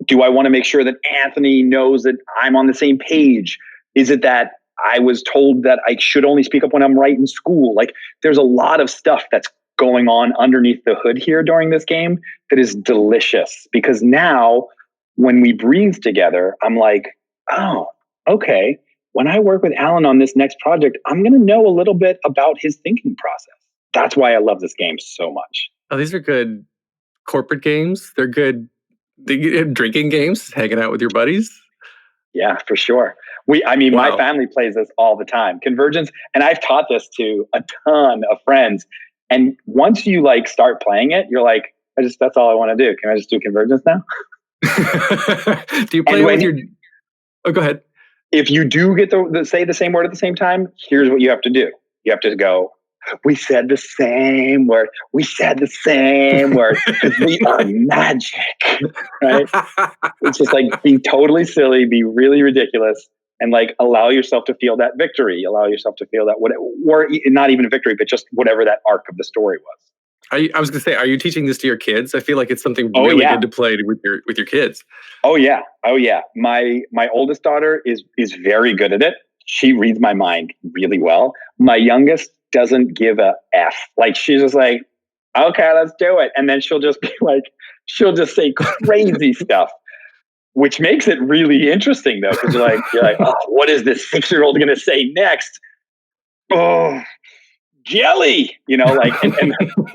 Do I want to make sure that Anthony knows that I'm on the same page? Is it that I was told that I should only speak up when I'm right in school? Like there's a lot of stuff that's going on underneath the hood here during this game that is delicious, because now when we breathe together, I'm like, oh, okay. When I work with Alan on this next project, I'm going to know a little bit about his thinking process. That's why I love this game so much. Oh, these are good corporate games. They're good drinking games, hanging out with your buddies. Yeah, for sure. My family plays this all the time. Convergence, and I've taught this to a ton of friends. And once you like start playing it, you're like, that's all I want to do. Can I just do Convergence now? Do you play with your? Oh, go ahead. If you do get to say the same word at the same time, here's what you have to do. You have to go, we said the same word. We said the same word because we are magic, right? It's just like be totally silly, be really ridiculous, and like allow yourself to feel that victory. Allow yourself to feel that or not even a victory, but just whatever that arc of the story was. I was going to say, are you teaching this to your kids? I feel like it's something really good to play with your kids. Oh yeah. My oldest daughter is very good at it. She reads my mind really well. My youngest doesn't give a F. Like she's just like, okay, let's do it. And then she'll just be like, she'll just say crazy stuff, which makes it really interesting though, because you're like, oh, what is this 6-year-old going to say next? Oh, jelly, and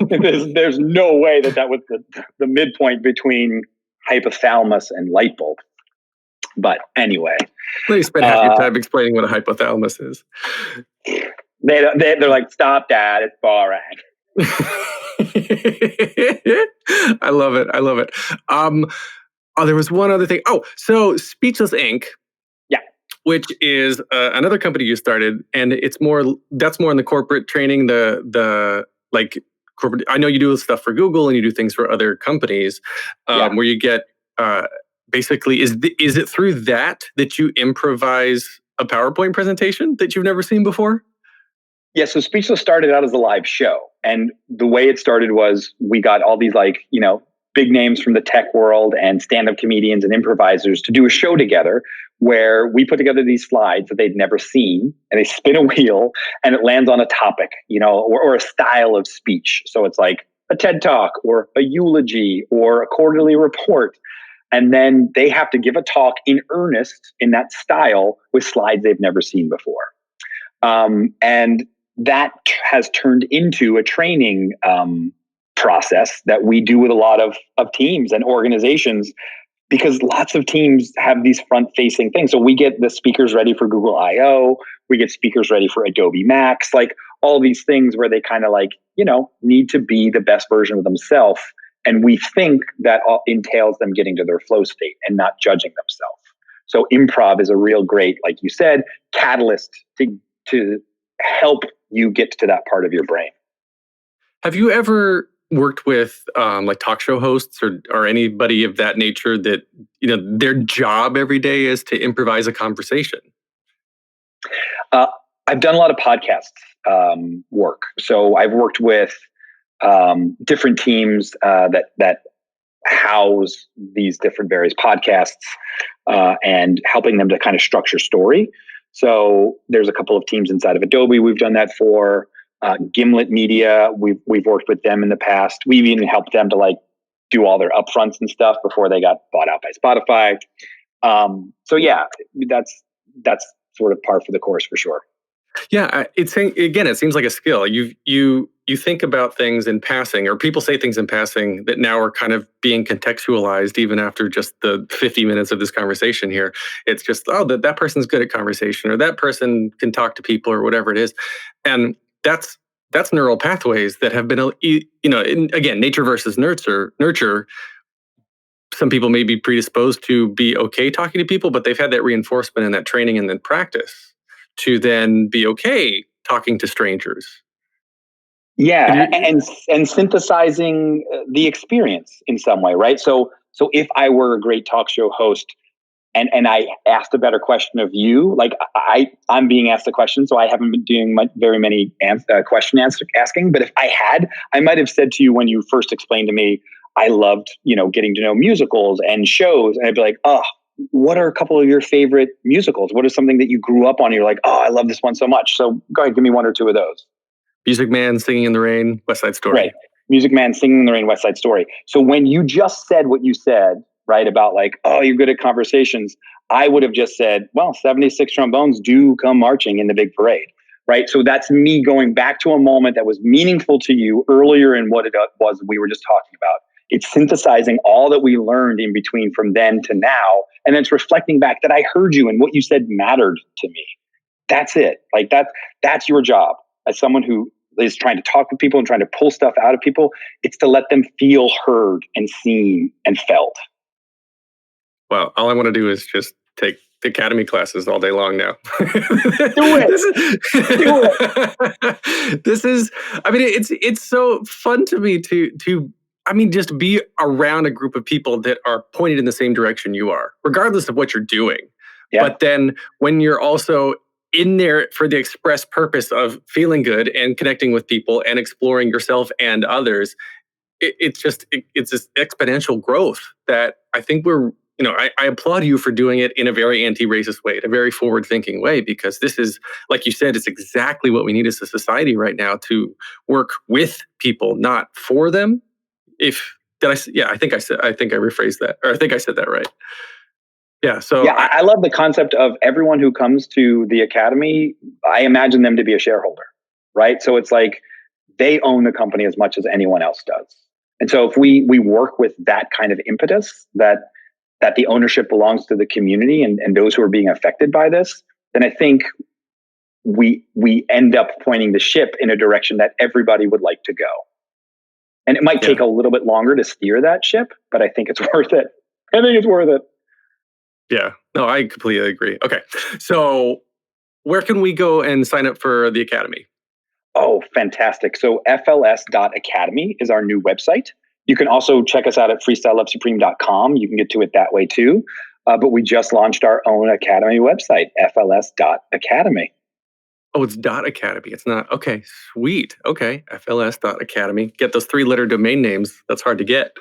there's no way that was the midpoint between hypothalamus and light bulb. But anyway, You spend half your time explaining what a hypothalamus is. They're like, stop, Dad, it's boring. I love it. There was one other thing. Oh, so Speechless Inc. Yeah. Which is another company you started, and that's more in the corporate training. The corporate. I know you do stuff for Google and you do things for other companies, where you get basically. Is it through that you improvise a PowerPoint presentation that you've never seen before? Yeah, so Speechless started out as a live show. And the way it started was we got all these big names from the tech world and stand-up comedians and improvisers to do a show together where we put together these slides that they'd never seen, and they spin a wheel and it lands on a topic, or a style of speech. So it's like a TED Talk or a eulogy or a quarterly report. And then they have to give a talk in earnest in that style with slides they've never seen before. And that has turned into a training process that we do with a lot of teams and organizations, because lots of teams have these front-facing things. So we get the speakers ready for Google I/O, we get speakers ready for Adobe Max, like all these things where they kind of need to be the best version of themselves. And we think that all entails them getting to their flow state and not judging themselves. So improv is a real great, like you said, catalyst to help you get to that part of your brain. Have you ever worked with talk show hosts or anybody of that nature that their job every day is to improvise a conversation? I've done a lot of podcast work. So I've worked with different teams that house these different various podcasts and helping them to kind of structure story. So there's a couple of teams inside of Adobe we've done that for. Gimlet Media, we've worked with them in the past. We've even helped them to do all their upfronts and stuff before they got bought out by Spotify. So yeah, that's sort of par for the course for sure. Yeah, it seems like a skill. You think about things in passing, or people say things in passing that now are kind of being contextualized even after just the 50 minutes of this conversation here. It's just, that person's good at conversation, or that person can talk to people, or whatever it is. And that's neural pathways that have been, again, nature versus nurture. Some people may be predisposed to be okay talking to people, but they've had that reinforcement and that training and then practice to then be okay talking to strangers. Yeah, and synthesizing the experience in some way, right? So if I were a great talk show host and I asked a better question of you, I'm being asked a question, so I haven't been doing very many question asking. But if I had, I might have said to you when you first explained to me, I loved, getting to know musicals and shows, and I'd be like, what are a couple of your favorite musicals? What is something that you grew up on? And you're like, I love this one so much. So go ahead, give me one or two of those. Music Man, Singing in the Rain, West Side Story. Right. Music Man, Singing in the Rain, West Side Story. So when you just said what you said, right, about you're good at conversations, I would have just said, 76 trombones do come marching in the big parade, right? So that's me going back to a moment that was meaningful to you earlier in what it was we were just talking about. It's synthesizing all that we learned in between from then to now, and then it's reflecting back that I heard you and what you said mattered to me. That's it. That's your job as someone who is trying to talk with people and trying to pull stuff out of people. It's to let them feel heard and seen and felt. Well, all I want to do is just take the academy classes all day long now. Do it. This is, it's so fun to me to just be around a group of people that are pointed in the same direction you are, regardless of what you're doing. Yeah. But then when you're also in there for the express purpose of feeling good and connecting with people and exploring yourself and others, it's this exponential growth that I think I applaud you for doing it in a very anti-racist way, in a very forward-thinking way, because this is, like you said, it's exactly what we need as a society right now, to work with people, not for them. If Yeah, I think I rephrased that, or I think I said that right. Yeah. So yeah, I love the concept of everyone who comes to the academy. I imagine them to be a shareholder, right? So it's like they own the company as much as anyone else does. And so if we work with that kind of impetus, that the ownership belongs to the community and those who are being affected by this, then I think we end up pointing the ship in a direction that everybody would like to go. And it might take a little bit longer to steer that ship, but I think it's worth it. I think it's worth it. Yeah, no, I completely agree. Okay, so where can we go and sign up for the Academy? Oh, fantastic. So FLS.Academy is our new website. You can also check us out at freestylelovesupreme.com. You can get to it that way too. But we just launched our own Academy website, FLS.Academy. Oh, it's .academy. It's not. Okay, sweet. Okay, FLS.Academy. Get those 3-letter domain names. That's hard to get.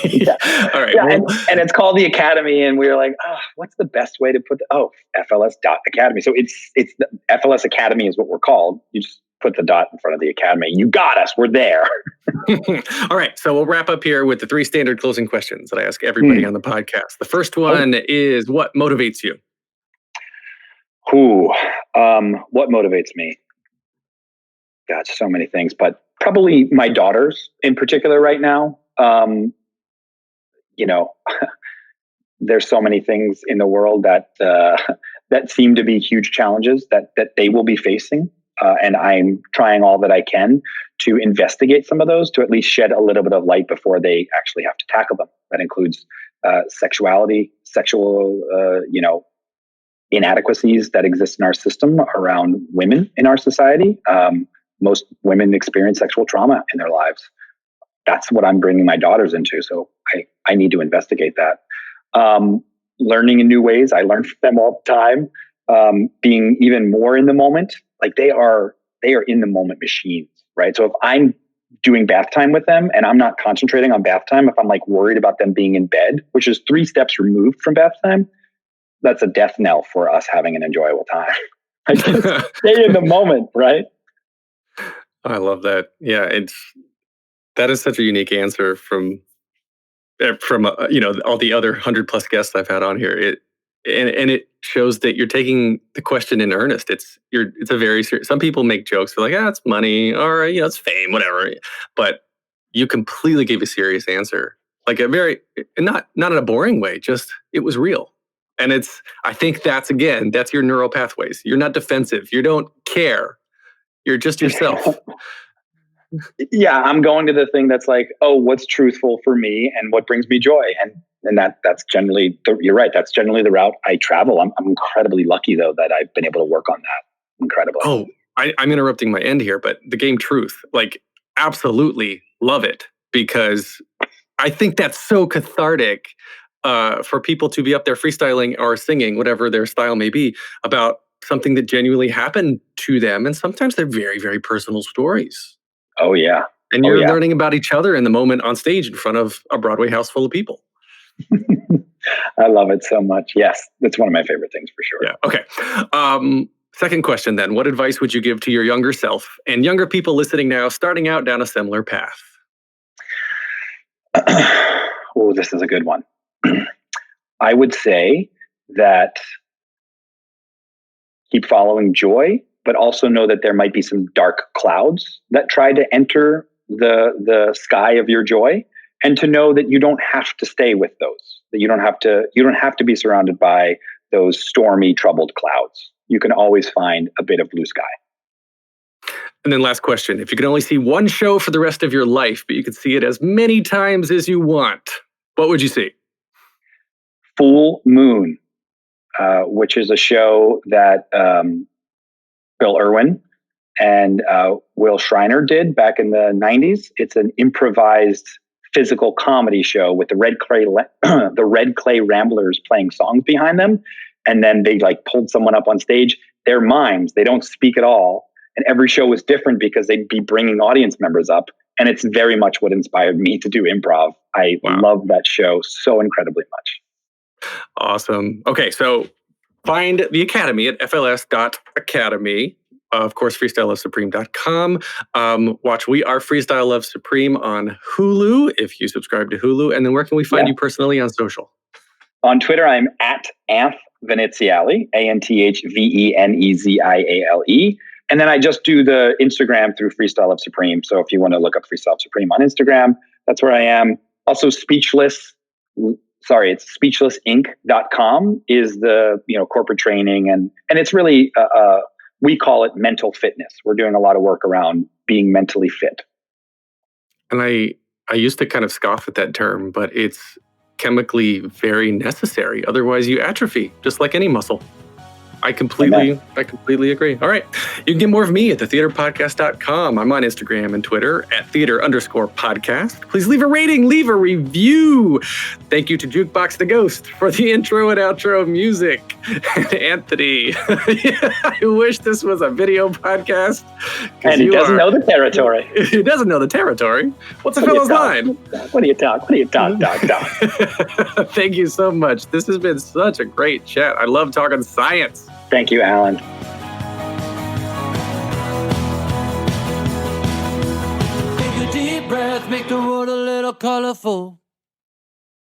Yeah. All right. Yeah, and it's called the Academy, and we were like, what's the best way to put FLS.Academy. So it's the FLS Academy is what we're called. You just put the dot in front of the Academy. You got us. We're there. All right. So we'll wrap up here with the 3 standard closing questions that I ask everybody on the podcast. The first one is, what motivates you? What motivates me? God, so many things, but probably my daughters in particular right now. There's so many things in the world that seem to be huge challenges that they will be facing. And I'm trying all that I can to investigate some of those, to at least shed a little bit of light before they actually have to tackle them. That includes sexuality, sexual, inadequacies that exist in our system around women in our society. Most women experience sexual trauma in their lives. That's what I'm bringing my daughters into. So I need to investigate that. Learning in new ways. I learn from them all the time. Being even more in the moment. Like they are in the moment machines, right? So if I'm doing bath time with them and I'm not concentrating on bath time, if I'm like worried about them being in bed, which is 3 steps removed from bath time, that's a death knell for us having an enjoyable time. I just stay in the moment, right? I love that. Yeah, that is such a unique answer from all the other 100+ guests I've had on here. It shows that you're taking the question in earnest. It's a very serious. Some people make jokes. They're like, it's money, or it's fame, whatever. But you completely gave a serious answer, like a very not in a boring way. Just it was real. And I think that's your neural pathways. You're not defensive. You don't care. You're just yourself. Yeah, I'm going to the thing that's like, what's truthful for me and what brings me joy. And that's generally, you're right, that's generally the route I travel. I'm incredibly lucky, though, that I've been able to work on that. Incredibly. Oh, I'm interrupting my end here, but the game truth, like, absolutely love it, because I think that's so cathartic for people to be up there freestyling or singing, whatever their style may be, about something that genuinely happened to them. And sometimes they're very, very personal stories. Oh, yeah. And you're learning about each other in the moment on stage in front of a Broadway house full of people. I love it so much. Yes, that's one of my favorite things for sure. Yeah. Okay. Second question then. What advice would you give to your younger self and younger people listening now, starting out down a similar path? Oh, this is a good one. I would say that keep following joy, but also know that there might be some dark clouds that try to enter the sky of your joy, and to know that you don't have to stay with those, that you don't have to be surrounded by those stormy, troubled clouds. You can always find a bit of blue sky. And then last question, if you could only see one show for the rest of your life, but you could see it as many times as you want, what would you see? Full Moon, which is a show that Bill Irwin and Will Schreiner did back in the 90s. It's an improvised physical comedy show with the Red Clay Ramblers playing songs behind them. And then they like pulled someone up on stage. They're mimes. They don't speak at all. And every show was different because they'd be bringing audience members up. And it's very much what inspired me to do improv. I love that show so incredibly much. Awesome. Okay, so find the Academy at fls.academy. of course, freestylelovesupreme.com. Watch We Are Freestyle Love Supreme on Hulu if you subscribe to Hulu. And then where can we find you personally on social? On Twitter, I'm at Veneziale, ANTHVENEZIALE. And then I just do the Instagram through Freestyle Love Supreme. So if you want to look up Freestyle Love Supreme on Instagram, that's where I am. Also, it's speechlessinc.com is the corporate training. And it's really, we call it mental fitness. We're doing a lot of work around being mentally fit. And I used to kind of scoff at that term, but it's chemically very necessary. Otherwise, you atrophy, just like any muscle. I completely agree. All right. You can get more of me at thetheaterpodcast.com. I'm on Instagram and Twitter at theater_podcast. Please leave a rating, leave a review. Thank you to Jukebox the Ghost for the intro and outro music. And Anthony, I wish this was a video podcast. And he doesn't know the territory. He doesn't know the territory. What's a fellow's line? What do you talk? Thank you so much. This has been such a great chat. I love talking science. Thank you, Alan. Take a deep breath, make the world a little colorful.